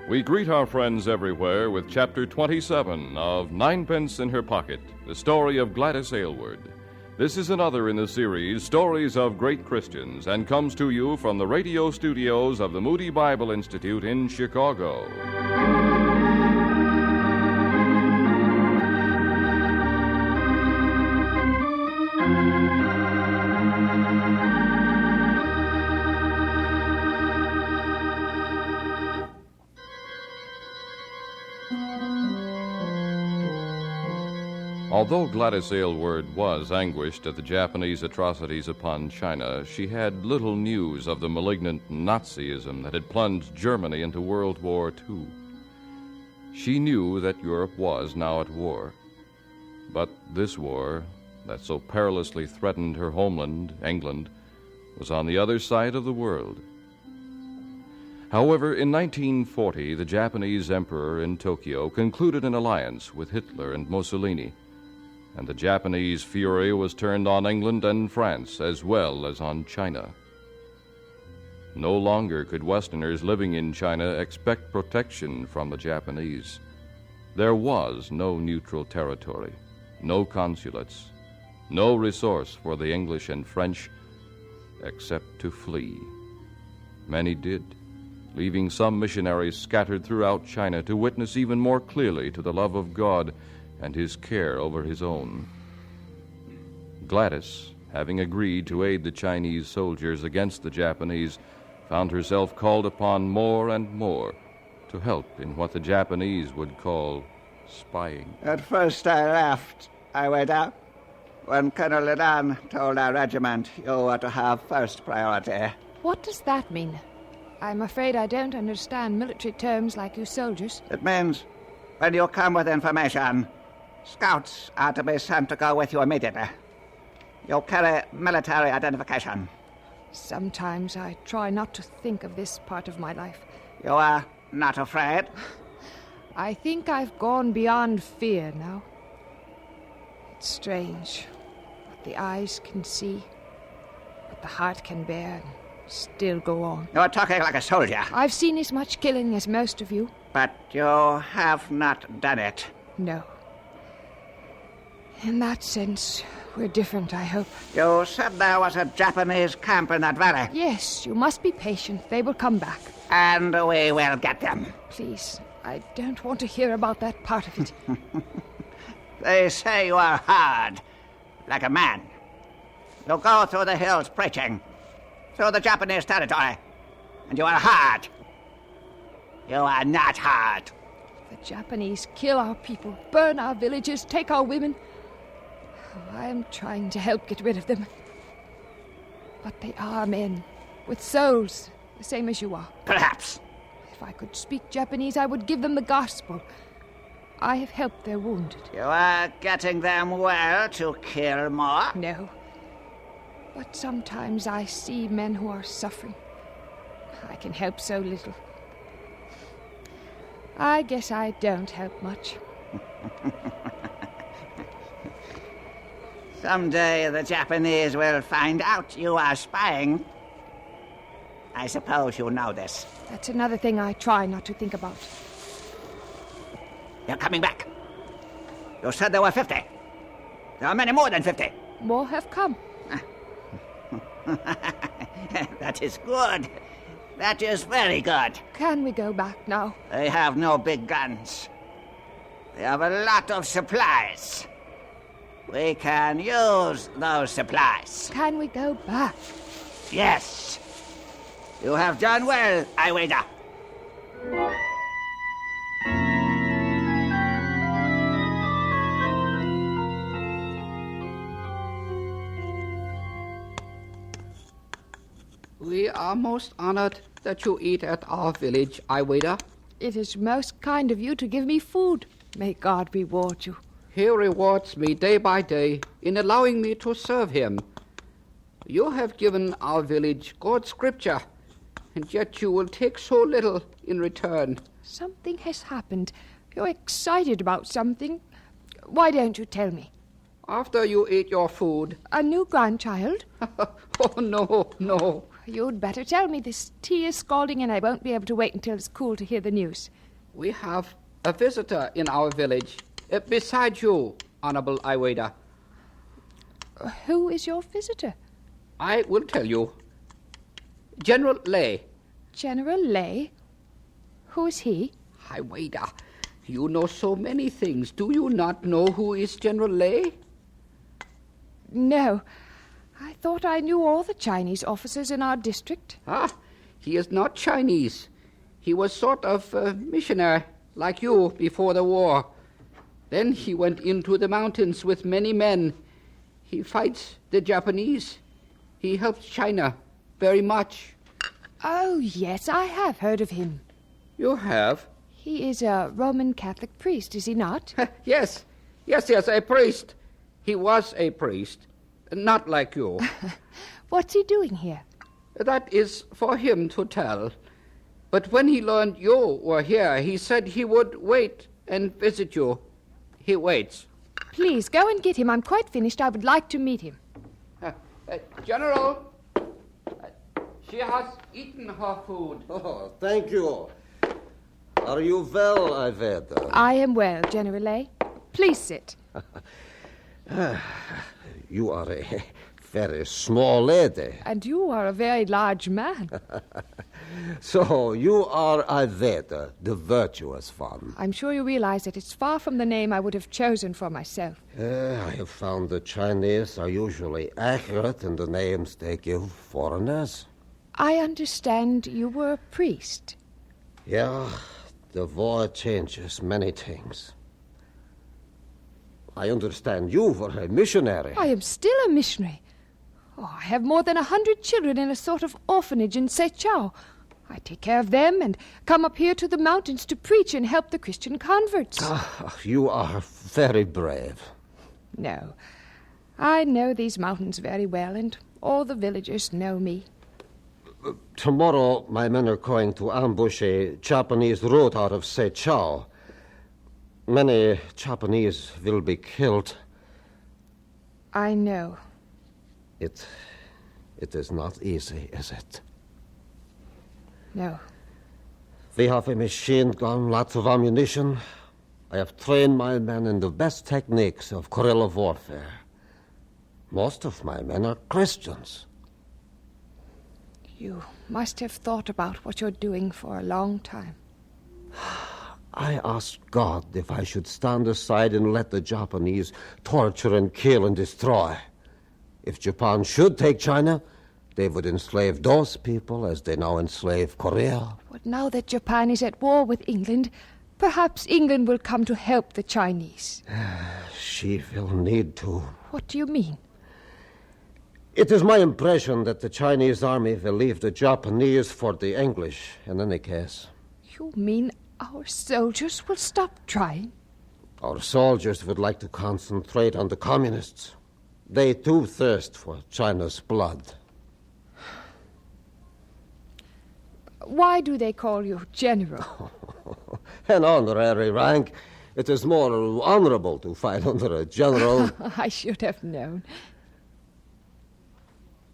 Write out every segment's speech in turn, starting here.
We greet our friends everywhere with Chapter 27 of Ninepence in Her Pocket, the story of Gladys Aylward. This is another in the series, Stories of Great Christians, and comes to you from the radio studios of the Moody Bible Institute in Chicago. Although Gladys Aylward was anguished at the Japanese atrocities upon China, she had little news of the malignant Nazism that had plunged Germany into World War II. She knew that Europe was now at war. But this war, that so perilously threatened her homeland, England, was on the other side of the world. However, in 1940, the Japanese emperor in Tokyo concluded an alliance with Hitler and Mussolini, and the Japanese fury was turned on England and France as well as on China. No longer could Westerners living in China expect protection from the Japanese. There was no neutral territory, no consulates, no resource for the English and French except to flee. Many did, leaving some missionaries scattered throughout China to witness even more clearly to the love of God and his care over his own. Gladys, having agreed to aid the Chinese soldiers against the Japanese, found herself called upon more and more to help in what the Japanese would call spying. At first I left, Aylward, when Colonel Ledan told our regiment you were to have first priority. What does that mean? I'm afraid I don't understand military terms like you soldiers. It means when you come with information, scouts are to be sent to go with you immediately. You carry military identification. Sometimes I try not to think of this part of my life. You are not afraid? I think I've gone beyond fear now. It's strange what the eyes can see, what the heart can bear, and still go on. You're talking like a soldier. I've seen as much killing as most of you. But you have not done it. No. In that sense, we're different, I hope. You said there was a Japanese camp in that valley. Yes, you must be patient. They will come back. And we will get them. Please, I don't want to hear about that part of it. They say you are hard, like a man. You go through the hills preaching, through the Japanese territory, and you are hard. You are not hard. The Japanese kill our people, burn our villages, take our women. I am trying to help get rid of them. But they are men, with souls, the same as you are. Perhaps. If I could speak Japanese, I would give them the gospel. I have helped their wounded. You are getting them well to kill more? No. But sometimes I see men who are suffering. I can help so little. I guess I don't help much. Someday the Japanese will find out you are spying. I suppose you know this. That's another thing I try not to think about. You're coming back. You said there were 50. There are many more than 50. More have come. That is good. That is very good. Can we go back now? They have no big guns. They have a lot of supplies. We can use those supplies. Can we go back? Yes. You have done well, Aylward. We are most honored that you eat at our village, Aylward. It is most kind of you to give me food. May God reward you. He rewards me day by day in allowing me to serve him. You have given our village God's scripture, and yet you will take so little in return. Something has happened. You're excited about something. Why don't you tell me? After you eat your food... A new grandchild? Oh, no. You'd better tell me. This tea is scalding and I won't be able to wait until it's cool to hear the news. We have a visitor in our village, beside you, Honorable Aylward. Who is your visitor? I will tell you. General Lay. General Lay? Who is he? Aylward, you know so many things. Do you not know who is General Lay? No. I thought I knew all the Chinese officers in our district. He is not Chinese. He was sort of a missionary, like you, before the war. Then he went into the mountains with many men. He fights the Japanese. He helps China very much. Oh, yes, I have heard of him. You have? He is a Roman Catholic priest, is he not? Yes, a priest. He was a priest, not like you. What's he doing here? That is for him to tell. But when he learned you were here, he said he would wait and visit you. He waits. Please, go and get him. I'm quite finished. I would like to meet him. General, she has eaten her food. Oh, thank you. Are you well, Aylward? I am well, General Lay. Please sit. You are a very small lady. And you are a very large man. So you are Aylward, the virtuous one. I'm sure you realize that it's far from the name I would have chosen for myself. I have found the Chinese are usually accurate in the names they give foreigners. I understand you were a priest. Yeah, the war changes many things. I understand you were a missionary. I am still a missionary. Oh, I have more than 100 children in a sort of orphanage in Sechao. I take care of them and come up here to the mountains to preach and help the Christian converts. You are very brave. No, I know these mountains very well, and all the villagers know me. Tomorrow, my men are going to ambush a Japanese route out of Sechao. Many Japanese will be killed. I know. It is not easy, is it? No. We have a machine gun, lots of ammunition. I have trained my men in the best techniques of guerrilla warfare. Most of my men are Christians. You must have thought about what you're doing for a long time. I asked God if I should stand aside and let the Japanese torture and kill and destroy. If Japan should take China, they would enslave those people as they now enslave Korea. But now that Japan is at war with England, perhaps England will come to help the Chinese. She will need to. What do you mean? It is my impression that the Chinese army will leave the Japanese for the English in any case. You mean our soldiers will stop trying? Our soldiers would like to concentrate on the communists. They too thirst for China's blood. Why do they call you general? An honorary rank. It is more honorable to fight under a general. I should have known.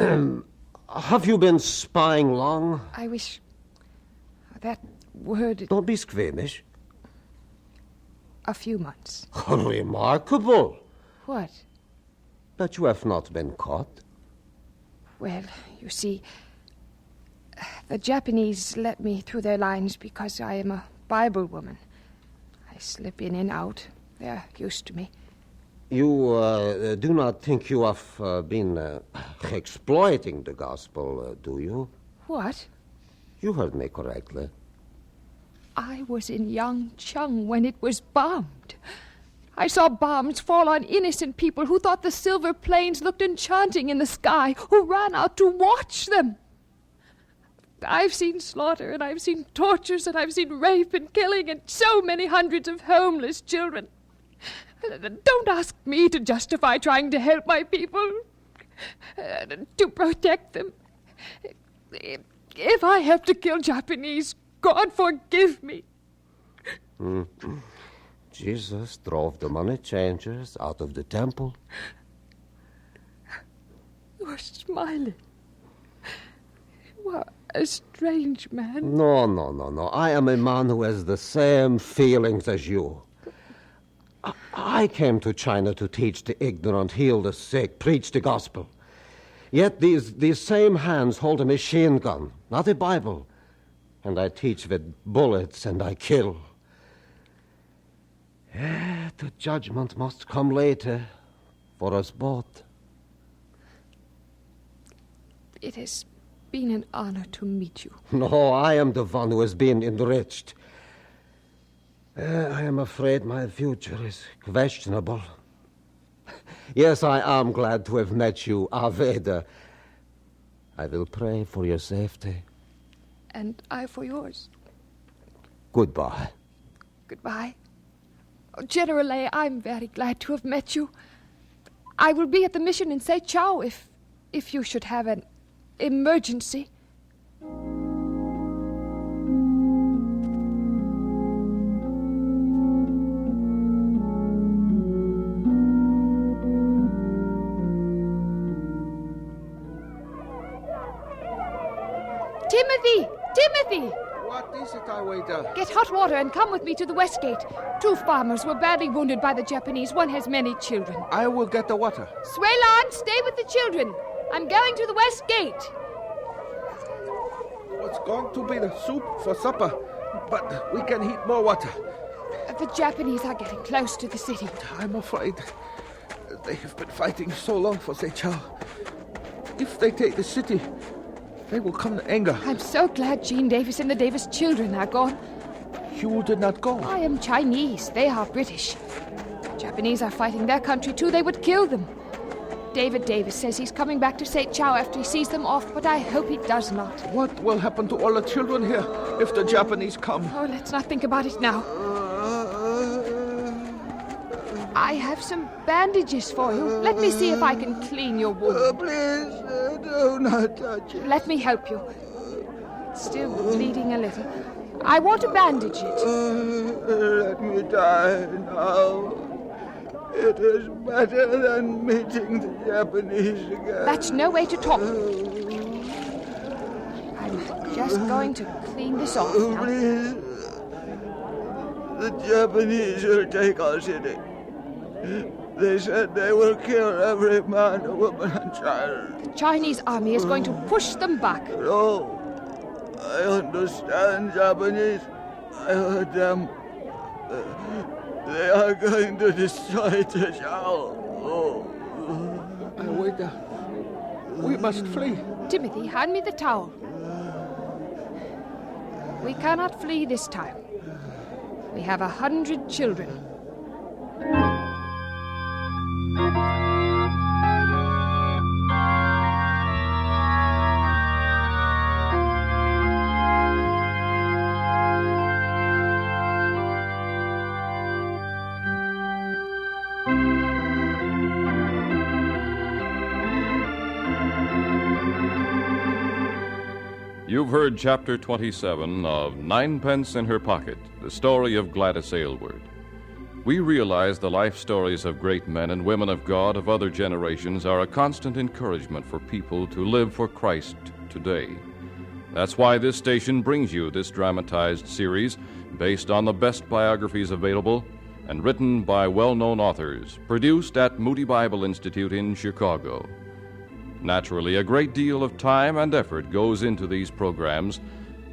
Have you been spying long? I wish that word... Don't be squeamish. A few months. Remarkable. What? That you have not been caught. Well, you see, the Japanese let me through their lines because I am a Bible woman. I slip in and out. They're used to me. You do not think you have been exploiting the gospel, do you? What? You heard me correctly. I was in Yangcheng when it was bombed. I saw bombs fall on innocent people who thought the silver plains looked enchanting in the sky, who ran out to watch them. I've seen slaughter, and I've seen tortures, and I've seen rape and killing, and so many hundreds of homeless children. Don't ask me to justify trying to help my people, to protect them. If I have to kill Japanese, God forgive me. Jesus drove the money changers out of the temple. You're smiling. You are a strange man. No. I am a man who has the same feelings as you. I came to China to teach the ignorant, heal the sick, preach the gospel. Yet these same hands hold a machine gun, not a Bible. And I teach with bullets and I kill. The judgment must come later for us both. It has been an honor to meet you. No, I am the one who has been enriched. I am afraid my future is questionable. Yes, I am glad to have met you, Aveda. I will pray for your safety. And I for yours. Goodbye. Goodbye. Oh, General Lay, I'm very glad to have met you. I will be at the mission in St. Chow if you should have an emergency. Timothy! What is it, Aylward? Get hot water and come with me to the West Gate. 2 farmers were badly wounded by the Japanese. One has many children. I will get the water. Swaylon, stay with the children. I'm going to the West Gate. What's going to be the soup for supper? But we can heat more water. The Japanese are getting close to the city. I'm afraid they have been fighting so long for St. Chow. If they take the city, they will come to anger. I'm so glad Jean Davis and the Davis children are gone. You did not go. I am Chinese. They are British. Japanese are fighting their country too. They would kill them. David Davis says he's coming back to St. Chow after he sees them off, but I hope he does not. What will happen to all the children here if the Japanese come? Oh, let's not think about it now. I have some bandages for you. Let me see if I can clean your wound. Please, do not touch it. Let me help you. It's still bleeding a little. I want to bandage it. Let me die now. It is better than meeting the Japanese again. That's no way to talk. I'm just going to clean this off now. Please. The Japanese will take our city. They said they will kill every man, woman, and child. The Chinese army is going to push them back. No. I understand Japanese. I heard them. They are going to destroy the Chow. Aylward, we must flee. Timothy, hand me the towel. We cannot flee this time. We have 100 children. You've heard Chapter 27 of Ninepence in Her Pocket, the story of Gladys Aylward. We realize the life stories of great men and women of God of other generations are a constant encouragement for people to live for Christ today. That's why this station brings you this dramatized series based on the best biographies available and written by well-known authors, produced at Moody Bible Institute in Chicago. Naturally, a great deal of time and effort goes into these programs,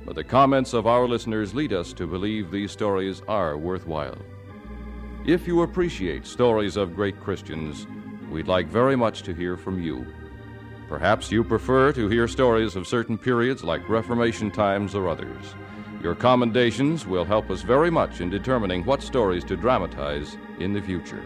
but the comments of our listeners lead us to believe these stories are worthwhile. If you appreciate stories of great Christians, we'd like very much to hear from you. Perhaps you prefer to hear stories of certain periods like Reformation times or others. Your commendations will help us very much in determining what stories to dramatize in the future.